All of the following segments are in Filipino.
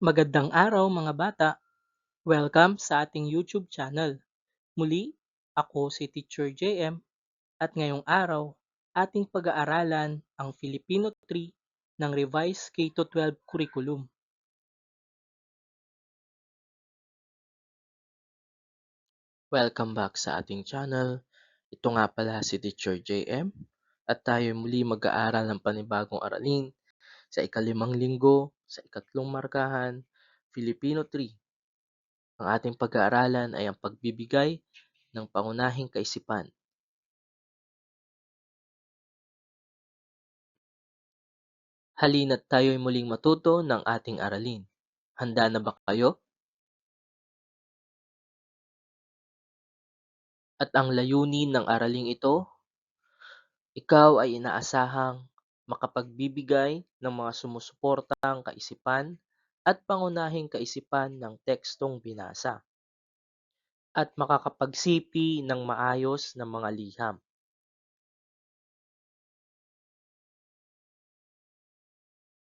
Magandang araw mga bata! Welcome sa ating YouTube channel. Muli, ako si Teacher JM at ngayong araw, ating pag-aaralan ang Filipino 3 ng Revised K-12 Curriculum. Welcome back sa ating channel. Ito nga pala si Teacher JM at tayo muli mag-aaral ng panibagong aralin sa ika-5 linggo, sa ika-3 markahan, Filipino 3. Ang ating pag-aaralan ay ang pagbibigay ng pangunahing kaisipan. Halina't tayo'y muling matuto ng ating aralin. Handa na ba kayo? At ang layunin ng araling ito, ikaw ay inaasahang makapagbibigay ng mga sumusuportang kaisipan at pangunahing kaisipan ng tekstong binasa at makakapagsipi ng maayos na mga liham.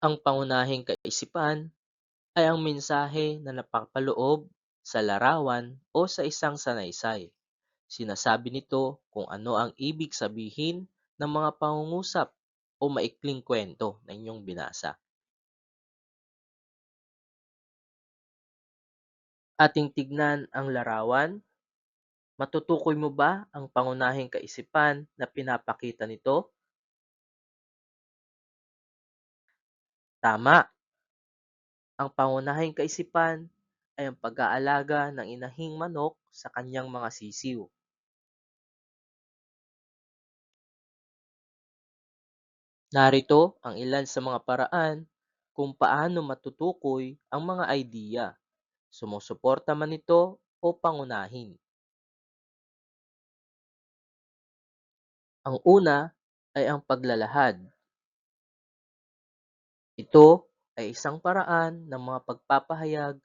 Ang pangunahing kaisipan ay ang mensahe na napapaloob sa larawan o sa isang sanaysay. Sinasabi nito kung ano ang ibig sabihin ng mga pangungusap o maikling kwento na inyong binasa. Ating tignan ang larawan. Matutukoy mo ba ang pangunahing kaisipan na pinapakita nito? Tama! Ang pangunahing kaisipan ay ang pag-aalaga ng inahing manok sa kanyang mga sisiw. Narito ang ilan sa mga paraan kung paano matutukoy ang mga idea. Sumusuporta man ito o pangunahin. Ang una ay ang paglalahad. Ito ay isang paraan ng mga pagpapahayag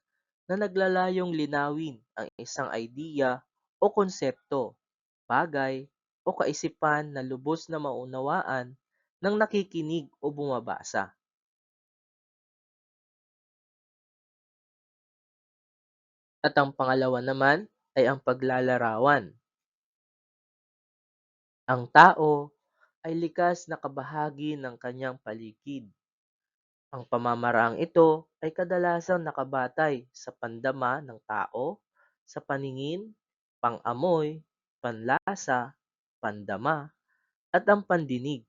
na naglalayong linawin ang isang idea o konsepto, bagay o kaisipan na lubos na maunawaan ng nakikinig o bumabasa. At ang pangalawa naman ay ang paglalarawan. Ang tao ay likas na kabahagi ng kanyang paligid. Ang pamamaraang ito ay kadalasang nakabatay sa pandama ng tao, sa paningin, pang-amoy, panlasa, pandama, at ang pandinig.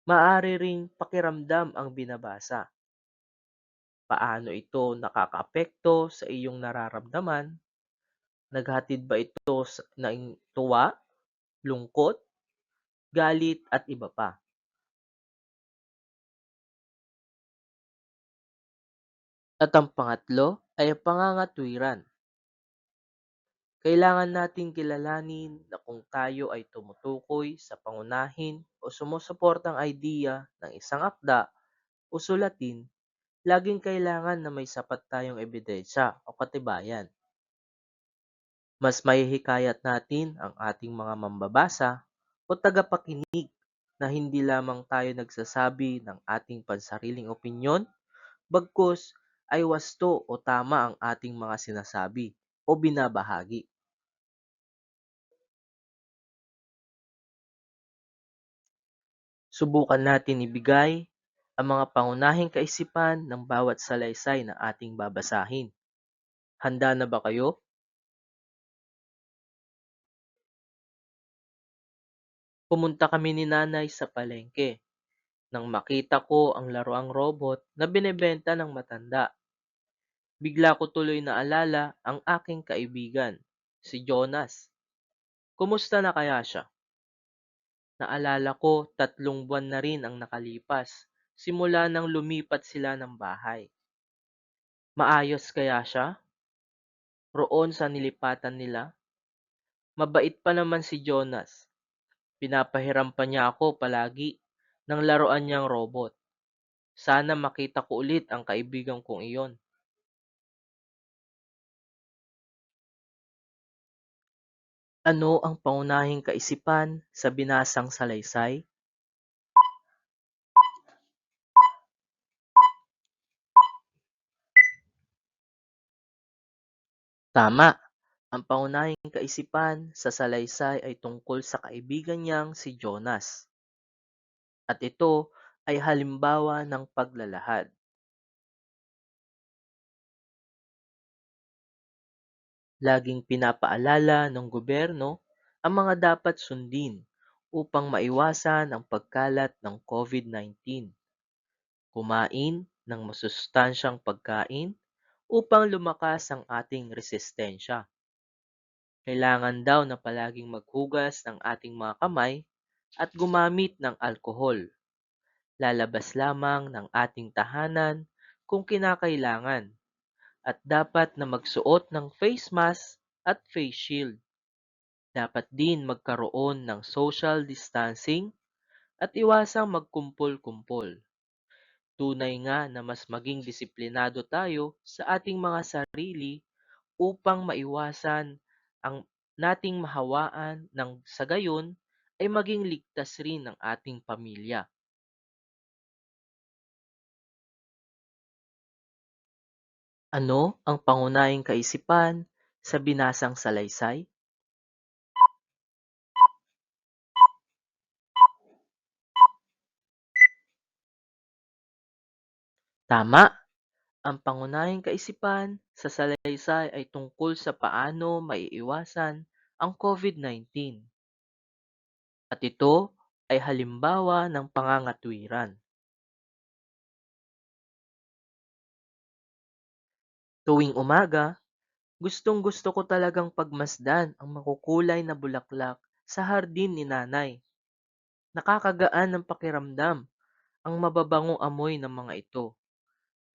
Maaari ring pakiramdam ang binabasa. Paano ito nakakaapekto sa iyong nararamdaman? Naghatid ba ito ng tuwa, lungkot, galit at iba pa? At ang pangatlo ay ang pangangatwiran. Kailangan nating kilalanin na kung tayo ay tumutukoy sa pangunahin o sumusuportang idea ng isang akda o sulatin, laging kailangan na may sapat tayong ebidensya o katibayan. Mas mahihikayat natin ang ating mga mambabasa o tagapakinig na hindi lamang tayo nagsasabi ng ating pansariling opinyon, bagkus ay wasto o tama ang ating mga sinasabi o binabahagi. Subukan natin ibigay ang mga pangunahing kaisipan ng bawat salaysay na ating babasahin. Handa na ba kayo? Pumunta kami ni Nanay sa palengke nang makita ko ang laruang robot na binebenta ng matanda. Bigla ko tuloy naalala ang aking kaibigan, si Jonas. Kumusta na kaya siya? Naalala ko 3 buwan na rin ang nakalipas simula nang lumipat sila ng bahay. Maayos kaya siya? Roon sa nilipatan nila? Mabait pa naman si Jonas. Pinapahiram pa niya ako palagi ng laruan niyang robot. Sana makita ko ulit ang kaibigan kong iyon. Ano ang pangunahing kaisipan sa binasang salaysay? Tama, ang pangunahing kaisipan sa salaysay ay tungkol sa kaibigan niyang si Jonas, at ito ay halimbawa ng paglalahad. Laging pinapaalala ng gobyerno ang mga dapat sundin upang maiwasan ang pagkalat ng COVID-19. Kumain ng masustansyang pagkain upang lumakas ang ating resistensya. Kailangan daw na palaging maghugas ng ating mga kamay at gumamit ng alkohol. Lalabas lamang ng ating tahanan kung kinakailangan, at dapat na magsuot ng face mask at face shield. Dapat din magkaroon ng social distancing at iwasang magkumpol-kumpol. Tunay nga na mas maging disiplinado tayo sa ating mga sarili upang maiwasan ang nating mahawaan ng sa gayon ay maging ligtas rin ang ating pamilya. Ano ang pangunahing kaisipan sa binasang salaysay? Tama, ang pangunahing kaisipan sa salaysay ay tungkol sa paano maiiwasan ang COVID-19, at ito ay halimbawa ng pangangatwiran. Tuwing umaga, gustong-gusto ko talagang pagmasdan ang makukulay na bulaklak sa hardin ni nanay. Nakakagaan ng pakiramdam ang mababangong amoy ng mga ito,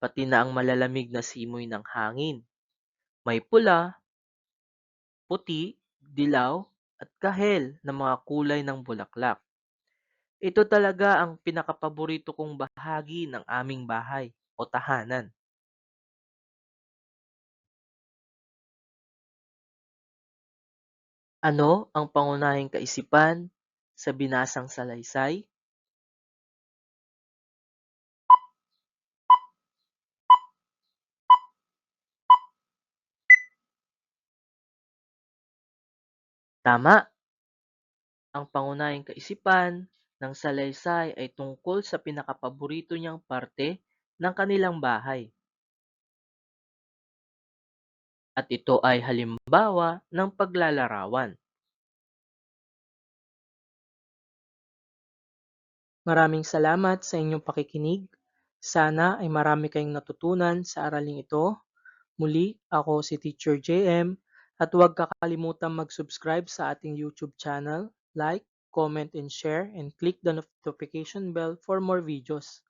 pati na ang malalamig na simoy ng hangin. May pula, puti, dilaw, at kahel na mga kulay ng bulaklak. Ito talaga ang pinakapaborito kong bahagi ng aming bahay o tahanan. Ano ang pangunahing kaisipan sa binasang salaysay? Tama, ang pangunahing kaisipan ng salaysay ay tungkol sa pinakapaborito niyang parte ng kanilang bahay, at ito ay halimbawa ng paglalarawan. Maraming salamat sa inyong pakikinig. Sana ay marami kayong natutunan sa araling ito. Muli, ako si Teacher JM, at huwag kakalimutan mag-subscribe sa ating YouTube channel, like, comment and share, and click the notification bell for more videos.